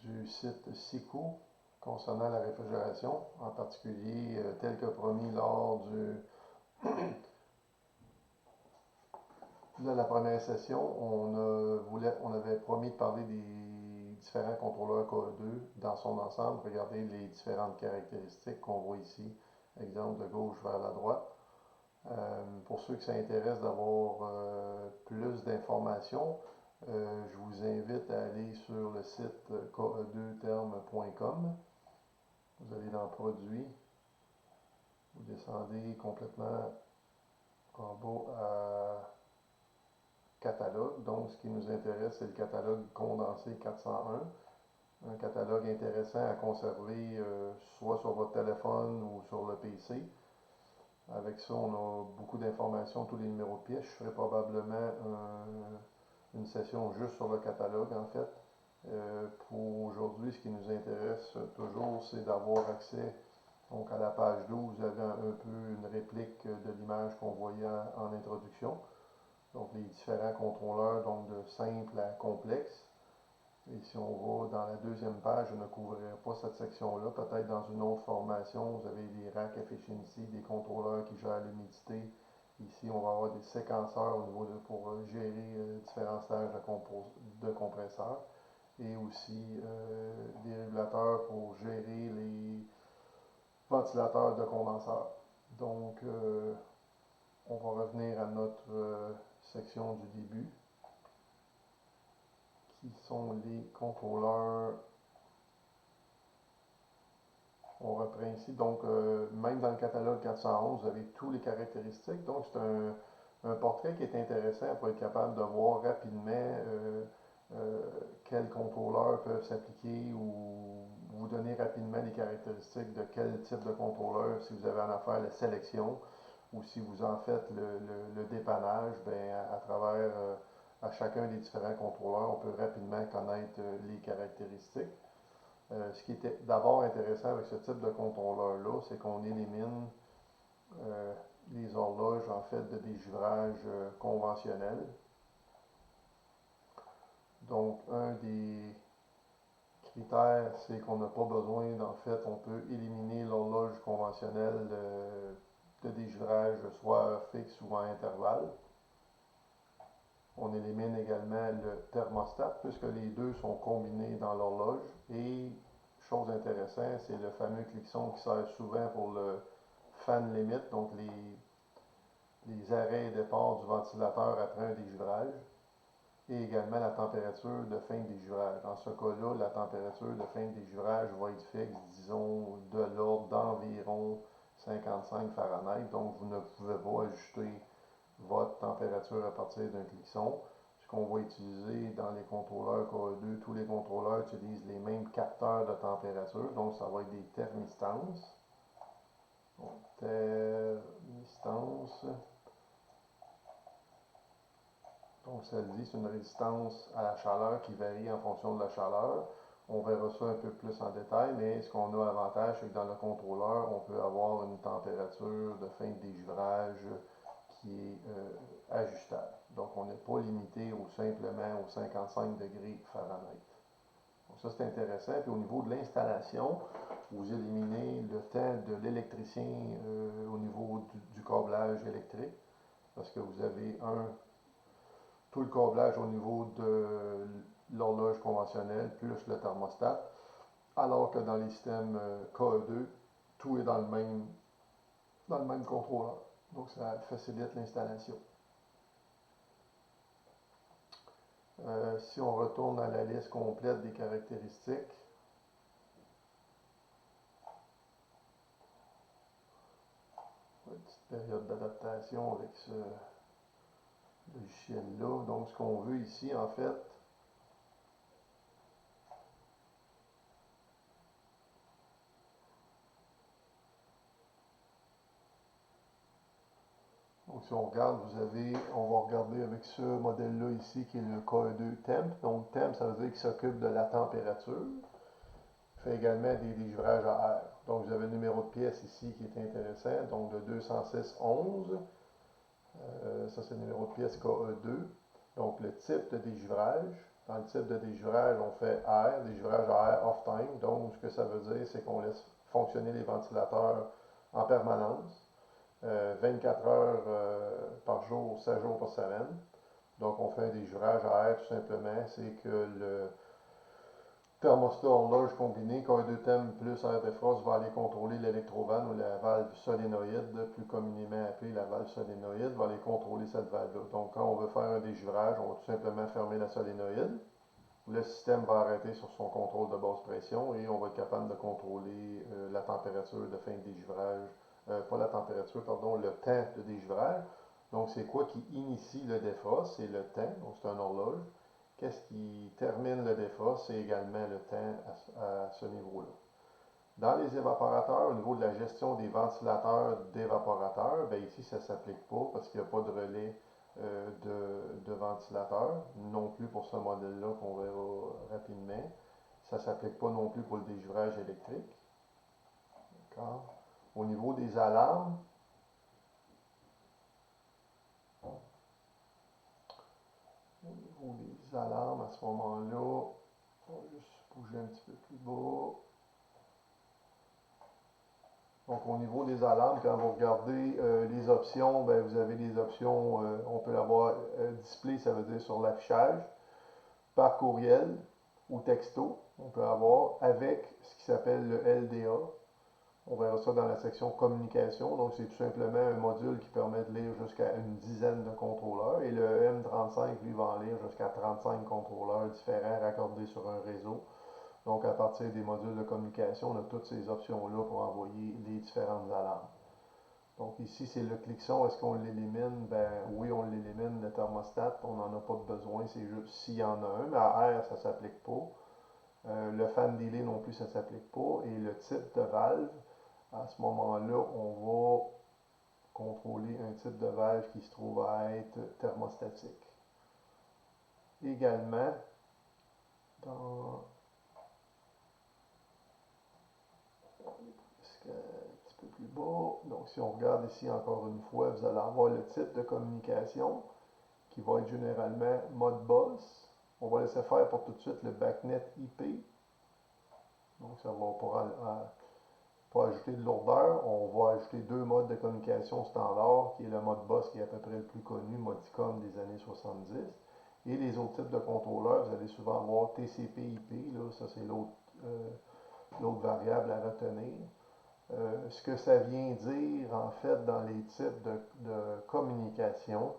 du site SICO concernant la réfrigération, en particulier tel que promis lors de la première session, on avait promis de parler des différents contrôleurs KE2 dans son ensemble. Regardez les différentes caractéristiques qu'on voit ici, exemple de gauche vers la droite. Pour ceux qui s'intéressent d'avoir plus d'informations, je vous invite à aller sur le site ke2terme.com. Vous allez dans Produits, vous descendez complètement en bas à Catalogue. Donc, ce qui nous intéresse, c'est le catalogue condensé 401. Un catalogue intéressant à conserver soit sur votre téléphone ou sur le PC. Avec ça, on a beaucoup d'informations, tous les numéros de pièces. Je ferai probablement une session juste sur le catalogue, en fait. Pour aujourd'hui, ce qui nous intéresse toujours, c'est d'avoir accès donc à la page 12. Vous avez un peu une réplique de l'image qu'on voyait en introduction. Donc, les différents contrôleurs, donc de simple à complexe. Et si on va dans la deuxième page, je ne couvrirai pas cette section-là. Peut-être dans une autre formation, vous avez des rack efficiency, des contrôleurs qui gèrent l'humidité. Ici, on va avoir des séquenceurs au niveau pour gérer différents stages de compresseurs. Et aussi des régulateurs pour gérer les ventilateurs de condenseurs. Donc, on va revenir à notre section du début, qui sont les contrôleurs. On reprend ici. Donc, même dans le catalogue 411, vous avez toutes les caractéristiques. Donc, c'est un portrait qui est intéressant pour être capable de voir rapidement quels contrôleurs peuvent s'appliquer ou vous donner rapidement les caractéristiques de quel type de contrôleur, si vous avez en affaire la sélection ou si vous en faites le dépannage, bien, à travers à chacun des différents contrôleurs, on peut rapidement connaître les caractéristiques. Ce qui était d'abord intéressant avec ce type de contrôleur-là, c'est qu'on élimine les horloges en fait de dégivrage conventionnel. Donc, un des critères, c'est qu'on n'a pas besoin, en fait, on peut éliminer l'horloge conventionnelle de dégivrage, soit à heure fixe ou à intervalle. On élimine également le thermostat, puisque les deux sont combinés dans l'horloge. Et, chose intéressante, c'est le fameux cliqueson qui sert souvent pour le fan limit, donc les arrêts et départs du ventilateur après un dégivrage. Et également la température de fin de dégivrage. Dans ce cas-là, la température de fin de dégivrage va être fixe, disons, de l'ordre d'environ 55 Fahrenheit. Donc, vous ne pouvez pas ajuster votre température à partir d'un cliqueson. Ce qu'on va utiliser dans les contrôleurs KE2, tous les contrôleurs utilisent les mêmes capteurs de température. Donc, ça va être des thermistances. Donc, thermistance. Donc, celle-ci, c'est une résistance à la chaleur qui varie en fonction de la chaleur. On verra ça un peu plus en détail, mais ce qu'on a avantage, c'est que dans le contrôleur, on peut avoir une température de fin de dégivrage qui est ajustable. Donc, on n'est pas limité simplement aux 55 degrés Fahrenheit. Donc, ça, c'est intéressant. Puis, au niveau de l'installation, vous éliminez le temps de l'électricien au niveau du câblage électrique, parce que vous avez tout le câblage au niveau de l'horloge conventionnelle plus le thermostat, alors que dans les systèmes KE2, tout est dans le même contrôleur. Donc, ça facilite l'installation. Si on retourne à la liste complète des caractéristiques, une petite période d'adaptation avec ce logiciel-là. Donc, ce qu'on veut ici, en fait, donc si on regarde, on va regarder avec ce modèle-là ici qui est le KE2 Temp. Donc, Temp, ça veut dire qu'il s'occupe de la température. Il fait également des délivrages à air. Donc, vous avez le numéro de pièce ici qui est intéressant, donc le 206-11. Ça, c'est le numéro de pièce KE2. Donc, le type de dégivrage. Dans le type de dégivrage, on fait air, dégivrage à air off-time. Donc, ce que ça veut dire, c'est qu'on laisse fonctionner les ventilateurs en permanence, 24 heures par jour, 7 jours par semaine. Donc, on fait un dégivrage à air tout simplement. C'est que le thermostat horloge combiné, quand deux thèmes plus air défrost, va aller contrôler l'électrovanne ou la valve solénoïde, plus communément appelée la valve solénoïde, va aller contrôler cette valve-là. Donc, quand on veut faire un dégivrage, on va tout simplement fermer la solénoïde. Le système va arrêter sur son contrôle de basse pression et on va être capable de contrôler la température de fin de dégivrage, pas la température, pardon, le temps de dégivrage. Donc, c'est quoi qui initie le défrost? C'est le temps, donc c'est un horloge. Qu'est-ce qui termine le défrost? C'est également le temps à ce niveau-là. Dans les évaporateurs, au niveau de la gestion des ventilateurs d'évaporateurs, bien ici, ça ne s'applique pas parce qu'il n'y a pas de relais de ventilateur, non plus pour ce modèle-là qu'on verra rapidement. Ça ne s'applique pas non plus pour le dégivrage électrique. Au niveau des alarmes, à ce moment-là, on va juste bouger un petit peu plus bas. Donc, au niveau des alarmes, quand vous regardez les options, ben, vous avez les options, on peut l'avoir display, ça veut dire sur l'affichage, par courriel ou texto. On peut avoir avec ce qui s'appelle le LDA. On verra ça dans la section communication. Donc, c'est tout simplement un module qui permet de lire jusqu'à une dizaine de contrôleurs. Et le M35, lui, va en lire jusqu'à 35 contrôleurs différents raccordés sur un réseau. Donc, à partir des modules de communication, on a toutes ces options-là pour envoyer les différentes alarmes. Donc, ici, c'est le klaxon. Est-ce qu'on l'élimine? Ben oui, on l'élimine. Le thermostat, on n'en a pas besoin. C'est juste s'il y en a un. Mais à air, ça ne s'applique pas. Le fan delay non plus, ça ne s'applique pas. Et le type de valve, à ce moment-là, on va contrôler un type de valve qui se trouve à être thermostatique. Également, dans un petit peu plus bas. Donc, si on regarde ici encore une fois, vous allez avoir le type de communication qui va être généralement Modbus. On va laisser faire pour tout de suite le BACnet IP. Donc, ça va pour ajouter de lourdeur. On va ajouter deux modes de communication standard, qui est le Modbus qui est à peu près le plus connu, Modicom des années 70. Et les autres types de contrôleurs, vous allez souvent avoir TCP/IP. Là, ça, c'est l'autre variable à retenir. Ce que ça vient dire, en fait, dans les types de communication,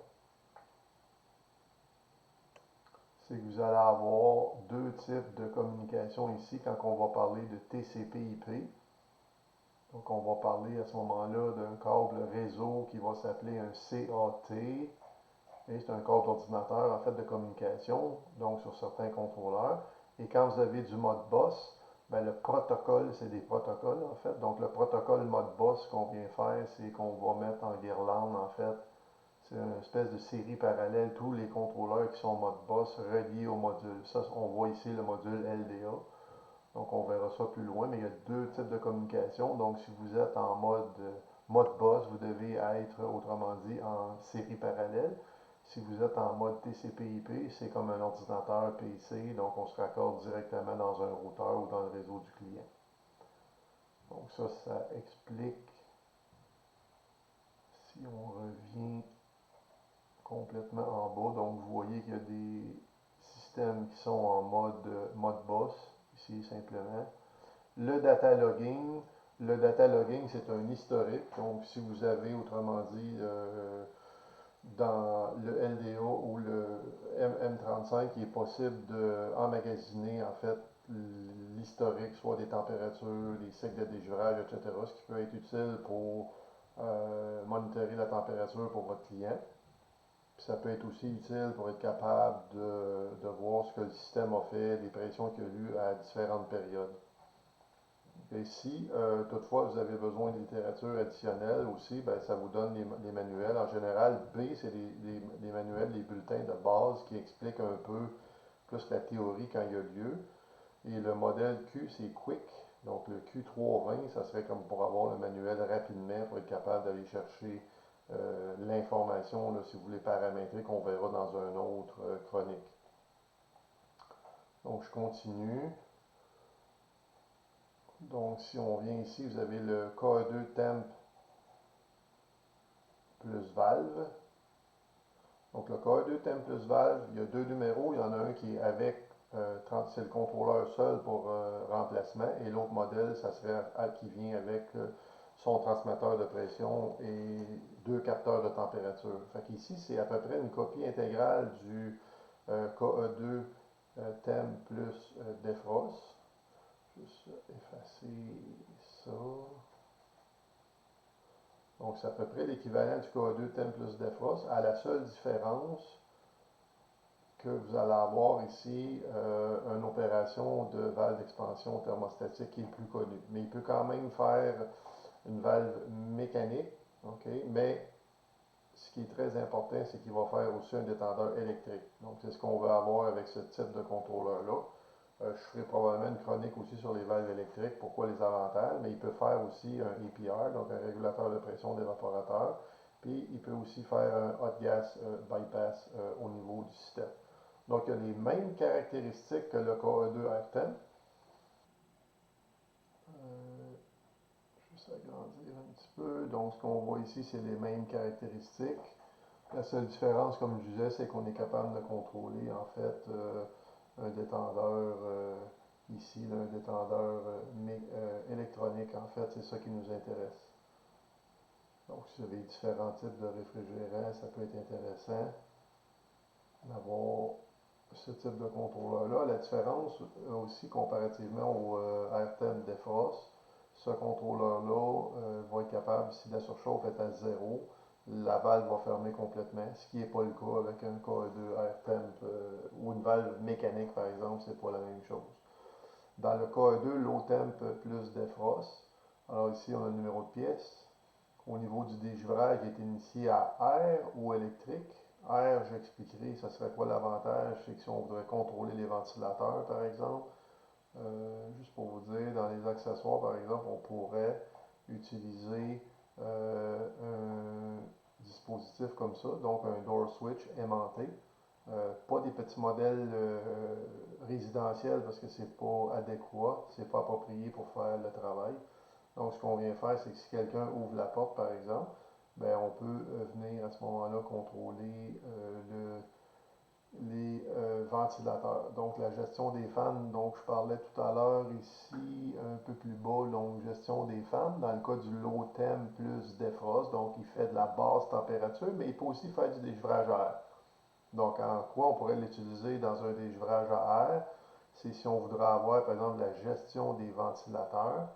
c'est que vous allez avoir deux types de communication ici quand on va parler de TCP/IP. Donc, on va parler à ce moment-là d'un câble réseau qui va s'appeler un CAT. Et c'est un câble d'ordinateur, en fait, de communication, donc sur certains contrôleurs. Et quand vous avez du Modbus, ben, le protocole, c'est des protocoles, en fait. Donc, le protocole Modbus qu'on vient faire, c'est qu'on va mettre en guirlande, en fait, c'est une espèce de série parallèle, tous les contrôleurs qui sont Modbus reliés au module. Ça, on voit ici le module LDA. Donc, on verra ça plus loin, mais il y a deux types de communication. Donc, si vous êtes en Modbus, vous devez être, autrement dit, en série parallèle. Si vous êtes en mode TCP/IP, c'est comme un ordinateur PC, donc on se raccorde directement dans un routeur ou dans le réseau du client. Donc ça explique, si on revient complètement en bas, donc vous voyez qu'il y a des systèmes qui sont en mode Modbus, ici simplement. Le data logging, c'est un historique, donc si vous avez, autrement dit, dans le LDA ou le MM35, il est possible d'emmagasiner en fait l'historique, soit des températures, des cycles de dégivrage, etc., ce qui peut être utile pour monitorer la température pour votre client. Puis ça peut être aussi utile pour être capable de voir ce que le système a fait, les pressions qu'il y a eu à différentes périodes. Et si, toutefois, vous avez besoin de littérature additionnelle aussi, ben, ça vous donne les manuels. En général, B, c'est les manuels, les bulletins de base qui expliquent un peu plus la théorie quand il y a lieu. Et le modèle Q, c'est Quick. Donc, le Q320, ça serait comme pour avoir le manuel rapidement, pour être capable d'aller chercher l'information, si vous voulez paramétrer, qu'on verra dans un autre chronique. Donc, je continue. Donc, si on vient ici, vous avez le KE2 temp plus valve. Donc, le KE2 temp plus valve, il y a deux numéros. Il y en a un qui est avec, c'est le contrôleur seul pour remplacement, et l'autre modèle, ça serait qui vient avec son transmetteur de pression et deux capteurs de température. Fait qu'ici, c'est à peu près une copie intégrale du KE2 temp plus defrost. Juste effacer ça. Donc, c'est à peu près l'équivalent du KE2 temp plus defrost, à la seule différence que vous allez avoir ici une opération de valve d'expansion thermostatique qui est plus connue. Mais il peut quand même faire une valve mécanique, OK? Mais ce qui est très important, c'est qu'il va faire aussi un détendeur électrique. Donc, c'est ce qu'on veut avoir avec ce type de contrôleur-là. Je ferai probablement une chronique aussi sur les valves électriques, pourquoi les avantages, mais il peut faire aussi un APR, donc un régulateur de pression d'évaporateur, puis il peut aussi faire un hot gas bypass au niveau du système. Donc, il y a les mêmes caractéristiques que le KE2 AirTemp. Juste agrandir un petit peu. Donc, ce qu'on voit ici, c'est les mêmes caractéristiques. La seule différence, comme je disais, c'est qu'on est capable de contrôler, en fait, un détendeur ici, là, un détendeur électronique, en fait, c'est ça qui nous intéresse. Donc, si vous avez différents types de réfrigérants, ça peut être intéressant d'avoir ce type de contrôleur-là. La différence aussi comparativement au AirTemp Defrost, ce contrôleur-là va être capable, si la surchauffe est à 0, la valve va fermer complètement, ce qui n'est pas le cas avec un KE2 AirTemp ou une valve mécanique par exemple, c'est pas la même chose. Dans le KE2, low temp plus defrost, alors ici on a le numéro de pièce. Au niveau du dégivrage, il est initié à air ou électrique. Air, j'expliquerai, ça serait quoi l'avantage, c'est que si on voudrait contrôler les ventilateurs, par exemple, juste pour vous dire, dans les accessoires, par exemple, on pourrait utiliser un dispositif comme ça, donc un door switch aimanté. Pas des petits modèles résidentiels parce que c'est pas adéquat, c'est pas approprié pour faire le travail. Donc, ce qu'on vient faire, c'est que si quelqu'un ouvre la porte, par exemple, ben, on peut venir à ce moment-là contrôler les ventilateurs. Donc, la gestion des fans, donc je parlais tout à l'heure ici, un peu plus bas, donc gestion des fans. Dans le cas du low temp plus defrost, donc il fait de la basse température, mais il peut aussi faire du dégivrage à air. Donc, en quoi on pourrait l'utiliser dans un dégivrage à air? C'est si on voudrait avoir, par exemple, la gestion des ventilateurs.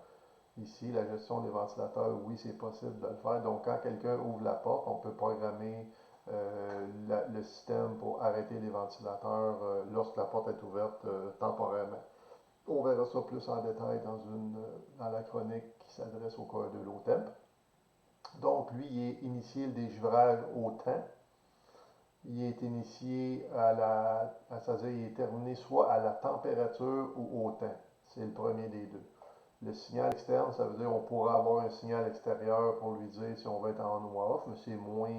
Ici, la gestion des ventilateurs, oui, c'est possible de le faire. Donc, quand quelqu'un ouvre la porte, on peut programmer le système pour arrêter les ventilateurs lorsque la porte est ouverte temporairement. On verra ça plus en détail dans la chronique qui s'adresse au cas de low temp. Donc, lui, il est initié le dégivrage au temps. Il est initié c'est-à-dire il est terminé soit à la température ou au temps. C'est le premier des deux. Le signal externe, ça veut dire qu'on pourra avoir un signal extérieur pour lui dire si on va être en ou off, mais c'est moins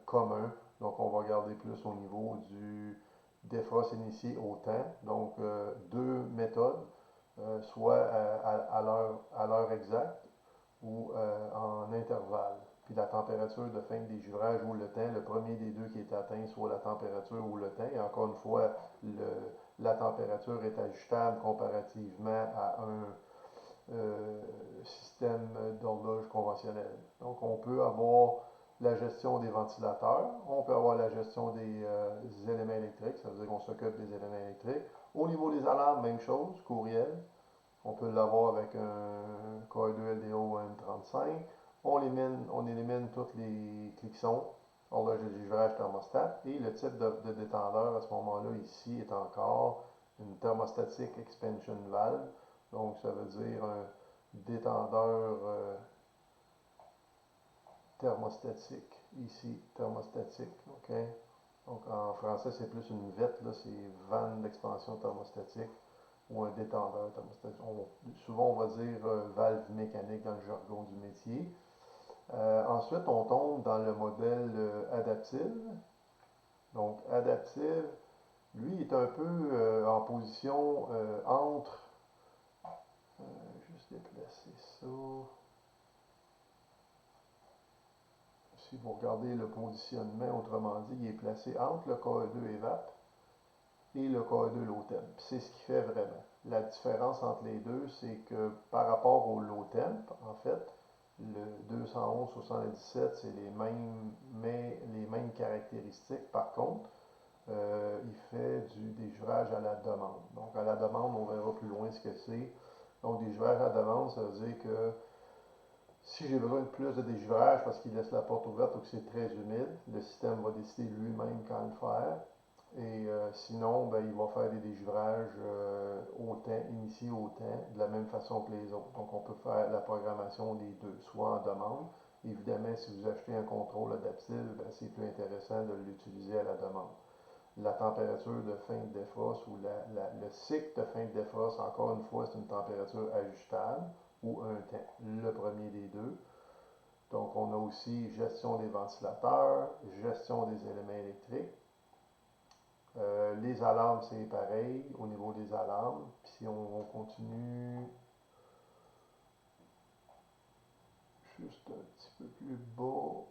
commun. Donc, on va garder plus au niveau du defrost initié au temps. Donc, deux méthodes, soit à l'heure exacte ou en intervalle. Puis la température de fin de dégivrage ou le temps, le premier des deux qui est atteint, soit la température ou le temps. Et encore une fois, la température est ajustable comparativement à un système d'horloge conventionnel. Donc, on peut avoir la gestion des ventilateurs, on peut avoir la gestion des éléments électriques, ça veut dire qu'on s'occupe des éléments électriques. Au niveau des alarmes, même chose, courriel. On peut l'avoir avec un KE2 LDO M35. On élimine tous les cliquetsons, horloge de dégivrage, thermostat. Et le type de détendeur à ce moment-là ici est encore une thermostatic expansion valve. Donc, ça veut dire un détendeur thermostatique. Ici, thermostatique. OK? Donc, en français, c'est plus une vette, là, c'est vanne d'expansion thermostatique ou un détendeur thermostatique. Souvent, on va dire valve mécanique dans le jargon du métier. Ensuite, on tombe dans le modèle adaptive. Donc, adaptive, Lui est un peu en position entre, juste déplacer ça. Si vous regardez le positionnement, autrement dit, il est placé entre le KE2 EVAP et le KE2 low temp. C'est ce qui fait vraiment. La différence entre les deux, c'est que par rapport au low temp, en fait, le 211-77, c'est les mêmes caractéristiques. Par contre, il fait du dégivrage à la demande. Donc, à la demande, on verra plus loin ce que c'est. Donc, dégivrage à la demande, ça veut dire que si j'ai besoin de plus de dégivrage parce qu'il laisse la porte ouverte ou que c'est très humide, le système va décider lui-même quand le faire. Et sinon, ben, il va faire des dégivrages au temps, initiés au temps, de la même façon que les autres. Donc, on peut faire la programmation des deux, soit en demande. Évidemment, si vous achetez un contrôle adaptif, ben, c'est plus intéressant de l'utiliser à la demande. La température de fin de défrost ou le cycle de fin de défrost, encore une fois, c'est une température ajustable ou un temps, le premier des deux. Donc, on a aussi gestion des ventilateurs, gestion des éléments électriques. Les alarmes, c'est pareil au niveau des alarmes. Puis si on continue juste un petit peu plus bas,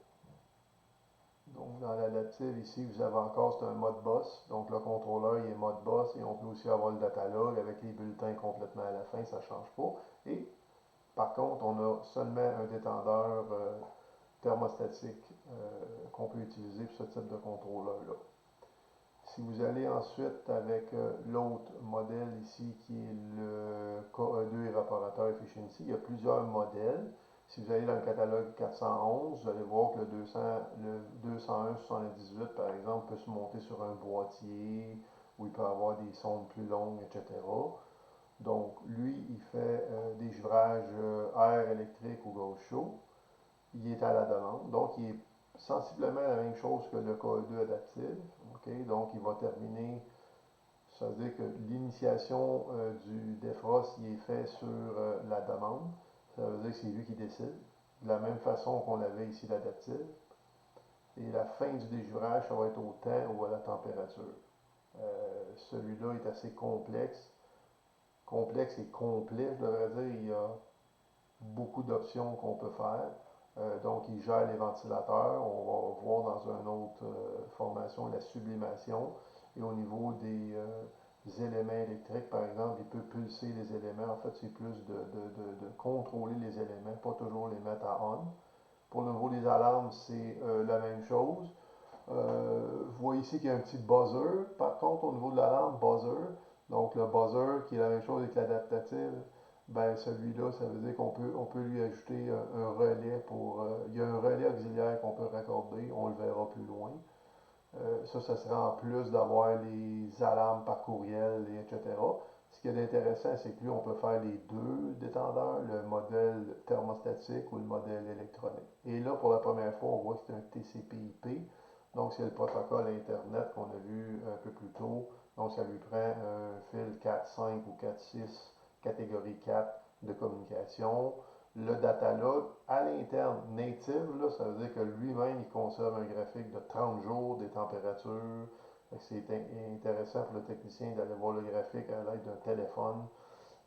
donc dans l'adaptive ici, vous avez encore, c'est un mode boss. Donc le contrôleur, il est mode boss et on peut aussi avoir le datalog avec les bulletins complètement à la fin, ça ne change pas. Et par contre, on a seulement un détendeur thermostatique qu'on peut utiliser pour ce type de contrôleur-là. Si vous allez ensuite avec l'autre modèle ici qui est le KE2 évaporateur efficiency, il y a plusieurs modèles. Si vous allez dans le catalogue 411, vous allez voir que le 201-78 par exemple peut se monter sur un boîtier où il peut avoir des sondes plus longues, etc. Donc lui, il fait des givrages air électrique ou gaz chaud. Il est à la demande. Donc il est sensiblement la même chose que le KE2 adaptif. Okay? Donc il va terminer, ça veut dire que l'initiation du défrost il est fait sur la demande. Ça veut dire que c'est lui qui décide. De la même façon qu'on avait ici l'adaptif. Et la fin du dégivrage, ça va être au temps ou à la température. Celui-là est assez complexe. Complexe et complet, je devrais dire. Il y a beaucoup d'options qu'on peut faire. Donc, il gère les ventilateurs. On va voir dans une autre formation la sublimation. Et au niveau des éléments électriques, par exemple, il peut pulser les éléments. En fait, c'est plus de contrôler les éléments, pas toujours les mettre à on. Pour le niveau des alarmes, c'est la même chose. Vous voyez ici qu'il y a un petit buzzer. Par contre, au niveau de l'alarme, buzzer, donc le buzzer qui est la même chose avec l'adaptative, ben celui-là, ça veut dire qu'on peut lui ajouter un relais pour. Il y a un relais auxiliaire qu'on peut raccorder, on le verra plus loin. Ça sera en plus d'avoir les alarmes par courriel, etc. Ce qui est intéressant, c'est que lui, on peut faire les deux détendeurs, le modèle thermostatique ou le modèle électronique. Et là, pour la première fois, on voit que c'est un TCP/IP. Donc, c'est le protocole Internet qu'on a vu un peu plus tôt. Donc, ça lui prend un fil 4.5 ou 4.6, catégorie 4 de communication. Le datalog, à l'interne, native, là, ça veut dire que lui-même, il conserve un graphique de 30 jours des températures. C'est intéressant pour le technicien d'aller voir le graphique à l'aide d'un téléphone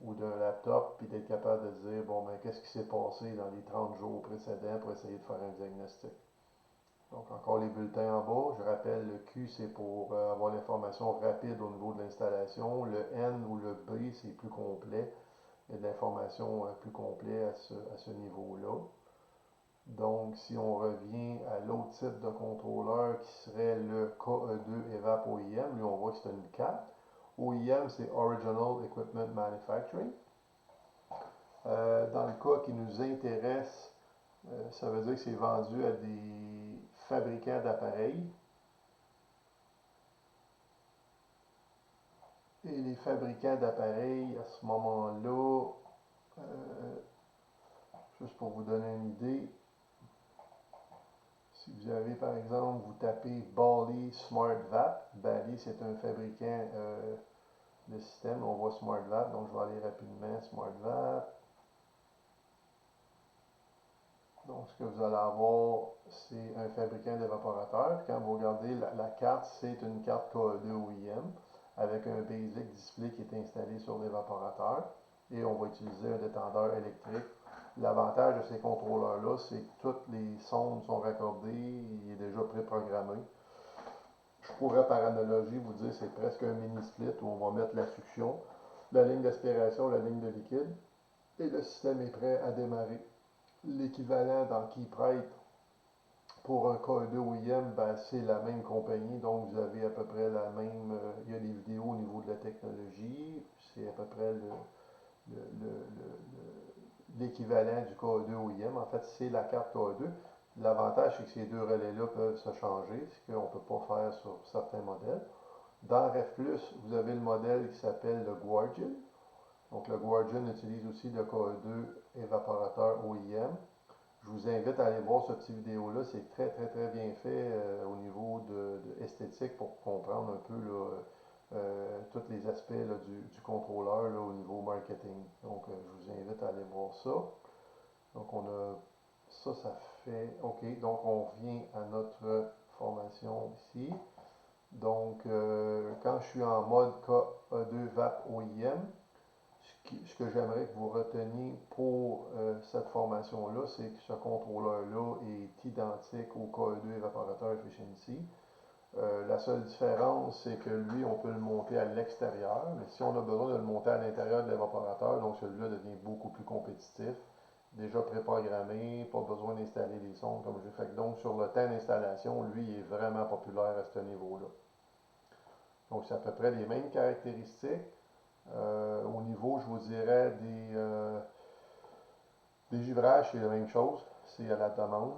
ou d'un laptop, puis d'être capable de dire, bon, ben, qu'est-ce qui s'est passé dans les 30 jours précédents pour essayer de faire un diagnostic. Donc, encore les bulletins en bas. Je rappelle, le Q, c'est pour avoir l'information rapide au niveau de l'installation. Le N ou le B, c'est plus complet. Il y a de l'information plus complète à ce niveau-là. Donc, si on revient à l'autre type de contrôleur qui serait le KE2 EVAP OEM, lui on voit que c'est une 4. OEM, c'est Original Equipment Manufacturing. Dans le cas qui nous intéresse, ça veut dire que c'est vendu à des fabricants d'appareils. Et les fabricants d'appareils, à ce moment-là, juste pour vous donner une idée, si vous avez par exemple, vous tapez Bally Smart Vap, Bally c'est un fabricant de système, on voit Smart Vap, donc je vais aller rapidement, Smart Vap. Donc, ce que vous allez avoir, c'est un fabricant d'évaporateurs. Quand vous regardez la carte, c'est une carte KE2 OEM avec un basic display qui est installé sur l'évaporateur. Et on va utiliser un détendeur électrique. L'avantage de ces contrôleurs-là, c'est que toutes les sondes sont raccordées, il est déjà préprogrammé. Je pourrais par analogie vous dire que c'est presque un mini split où on va mettre la succion, la ligne d'aspiration, la ligne de liquide, et le système est prêt à démarrer. L'équivalent dans Keyprite pour un KE2 OEM, ben, c'est la même compagnie, donc vous avez à peu près la même. Il y a des vidéos au niveau de la technologie, c'est à peu près l'équivalent du KE2 OEM. En fait, c'est la carte KE2. L'avantage, c'est que ces deux relais-là peuvent se changer, ce qu'on ne peut pas faire sur certains modèles. Dans REF+, vous avez le modèle qui s'appelle le Guardian. Donc, le Guardian utilise aussi le KE2 évaporateur OEM. Je vous invite à aller voir ce petit vidéo-là. C'est très, très, très bien fait au niveau de esthétique pour comprendre un peu là, tous les aspects là, du contrôleur là, au niveau marketing. Donc, je vous invite à aller voir ça. Donc, on a ça, ça fait. OK. Donc, on revient à notre formation ici. Donc, quand je suis en mode KE2 VAP OIM, ce que j'aimerais que vous reteniez pour cette formation-là, c'est que ce contrôleur-là est identique au KE2 Evaporateur Efficiency. La seule différence, c'est que lui, on peut le monter à l'extérieur, mais si on a besoin de le monter à l'intérieur de l'évaporateur, donc celui-là devient beaucoup plus compétitif, déjà préprogrammé, pas besoin d'installer des sondes comme j'ai fait. Donc, sur le temps d'installation, lui, il est vraiment populaire à ce niveau-là. Donc, c'est à peu près les mêmes caractéristiques. Au niveau, je vous dirais, des givrages, c'est la même chose. C'est à la demande.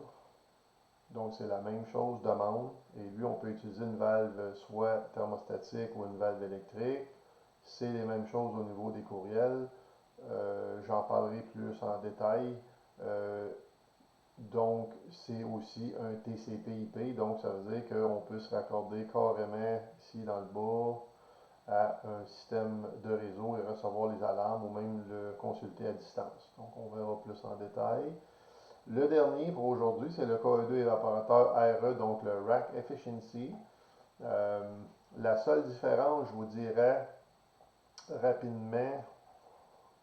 Donc, c'est la même chose, demande. Et lui, on peut utiliser une valve soit thermostatique ou une valve électrique. C'est les mêmes choses au niveau des courriels. J'en parlerai plus en détail. Euh, donc, c'est aussi un TCP/IP. Donc, ça veut dire qu'on peut se raccorder carrément ici dans le bas à un système de réseau et recevoir les alarmes ou même le consulter à distance. Donc, on verra plus en détail. Le dernier pour aujourd'hui, c'est le KE2 évaporateur RE, donc le Rack Efficiency. Euh, la seule différence, je vous dirais rapidement,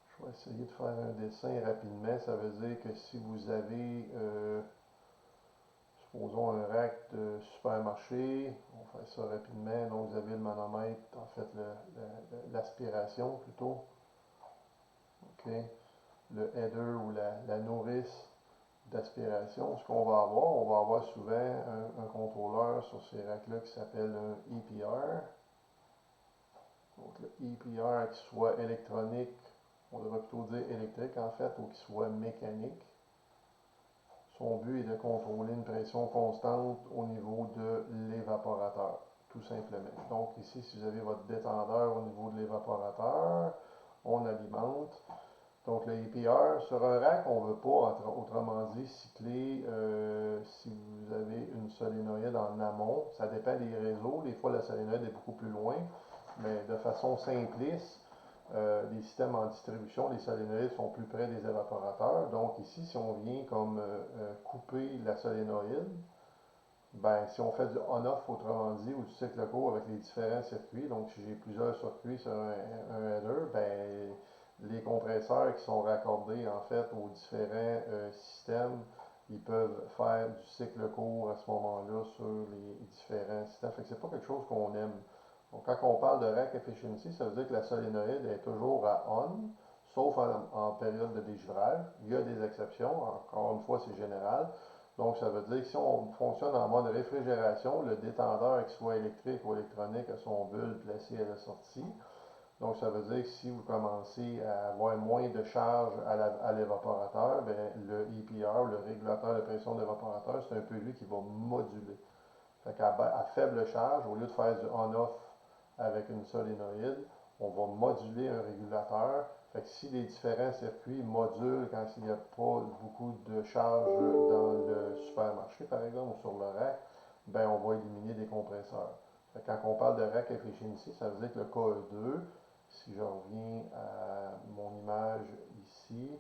je vais essayer de faire un dessin rapidement. Ça veut dire que si vous avez, supposons un rack de supermarché, on va faire ça rapidement. Donc, vous avez le manomètre, en fait, l'aspiration plutôt. OK. Le header ou la nourrice d'aspiration. Ce qu'on va avoir, on va avoir souvent un contrôleur sur ces racks-là qui s'appelle un EPR. Donc, le EPR, qu'il soit électronique, on devrait plutôt dire électrique en fait, ou qu'il soit mécanique. Son but est de contrôler une pression constante au niveau de l'évaporateur, tout simplement. Donc ici, si vous avez votre détendeur au niveau de l'évaporateur, on alimente. Donc le EPR, sur un rack, on ne veut pas, autrement dit, cycler si vous avez une solénoïde en amont. Ça dépend des réseaux. Des fois, la solénoïde est beaucoup plus loin, mais de façon simpliste, les systèmes en distribution, les solénoïdes sont plus près des évaporateurs. Donc ici, si on vient comme couper la solénoïde, ben, si on fait du on-off, autrement dit, ou du cycle court avec les différents circuits, donc si j'ai plusieurs circuits sur un header, ben, les compresseurs qui sont raccordés en fait aux différents systèmes, ils peuvent faire du cycle court à ce moment-là sur les différents systèmes. Fait que c'est pas quelque chose qu'on aime. Donc, quand on parle de rack efficiency, ça veut dire que la solénoïde est toujours à on, sauf en période de dégivrage. Il y a des exceptions, encore une fois, c'est général. Donc, ça veut dire que si on fonctionne en mode réfrigération, le détendeur, qu'il soit électrique ou électronique, a son bulle placé à la sortie. Donc, ça veut dire que si vous commencez à avoir moins de charge à l'évaporateur, ben, le EPR, le régulateur de pression de l'évaporateur, c'est un peu lui qui va moduler. Fait qu'à faible charge, au lieu de faire du on-off avec une solénoïde, on va moduler un régulateur. Fait que si les différents circuits modulent quand il n'y a pas beaucoup de charge dans le supermarché, par exemple, ou sur le rack, ben on va éliminer des compresseurs. Fait que quand on parle de rack efficiency, ça veut dire que le KE2, si je reviens à mon image ici,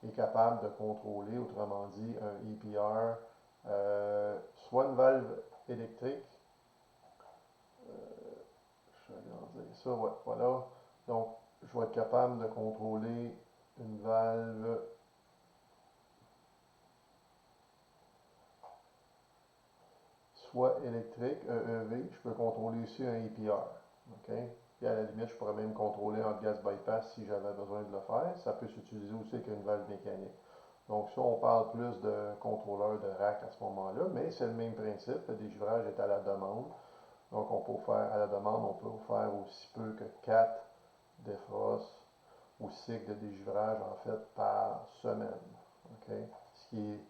est capable de contrôler, autrement dit, un EPR, soit une valve électrique, je vais agrandir ça, ouais, voilà. Donc, je vais être capable de contrôler une valve soit électrique, EEV, je peux contrôler aussi un EPR. OK? Puis à la limite, je pourrais même contrôler un gaz bypass si j'avais besoin de le faire. Ça peut s'utiliser aussi avec une valve mécanique. Donc ça, on parle plus de contrôleur de rack à ce moment-là, mais c'est le même principe. Le dégivrage est à la demande. Donc on peut faire à la demande, on peut faire aussi peu que 4 défrosts ou cycles de dégivrage en fait par semaine. OK? Ce qui est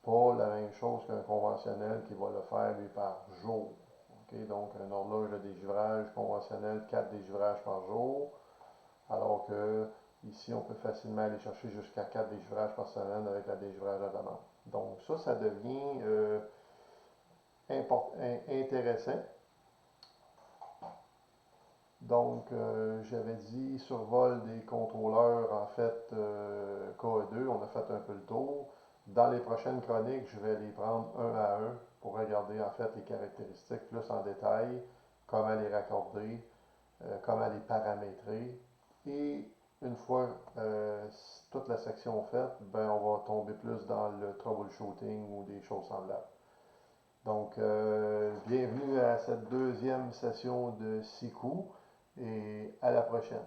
pas la même chose qu'un conventionnel qui va le faire lui par jour. OK? Donc un horloge de dégivrage conventionnel, 4 dégivrages par jour, alors que ici on peut facilement aller chercher jusqu'à 4 dégivrages par semaine avec la dégivrage à demande. Donc ça devient intéressant. Donc, j'avais dit survol des contrôleurs, en fait, KE2, on a fait un peu le tour. Dans les prochaines chroniques, je vais les prendre un à un pour regarder en fait les caractéristiques plus en détail, comment les raccorder, comment les paramétrer. Et une fois toute la section faite, ben, on va tomber plus dans le troubleshooting ou des choses semblables. Donc, bienvenue à cette deuxième session de 6 coups et à la prochaine.